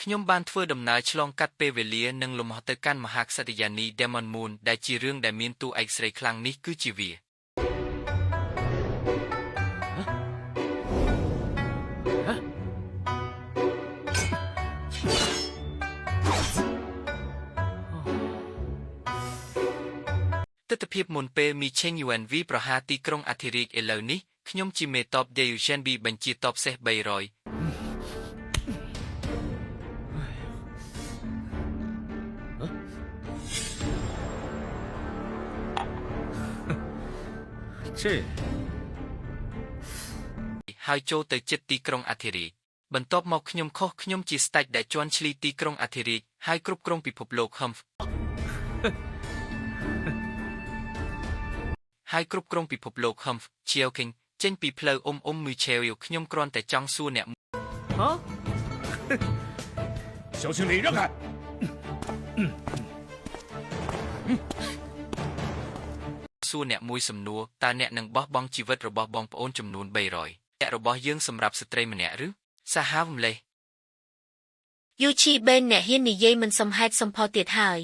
ខ្ញុំបានធ្វើដំណើរឆ្លងកាត់ពេលវេលានិងលំហទៅកាន់មហាក្សត្រយានី Demon Moon ដែលជារឿងដែលមានតួឯកស្រីខ្លាំងនេះគឺជាវាទស្សនភាពមុនពេលមីឆេងយូអែនវីប្រហារទីក្រុងអធិរាជឥឡូវនេះខ្ញុំជាមេតបដេយូជែនប៊ីបញ្ជាតបសេះ300ហើយចូលទៅជិតទីក្រុងអធិរាជបន្ទាប់មកខ្ញុំជាស្ដេចដែលជន់ឈ្លីទីក្រុងអធិរាជហើយគ្រប់គ្រងពិភពលោកហឹមជាវគិងចេញពីផ្លូវមួយឆេវខ្ញុំគ្រាន់តែចង់សួរអ្នក小心礼让开សួរអ្នកមួយសំណួរតើអ្នកនឹងបោះបង់ជីវិតរបស់បងប្អូនចំនួន300អ្នករបស់យើងសម្រាប់ស្ត្រីម្នាក់ឬសាហាវម្លេះយូឈីបេនអ្នកហ៊ាននិយាយមិនសមហេតុសមផលទៀតហើយ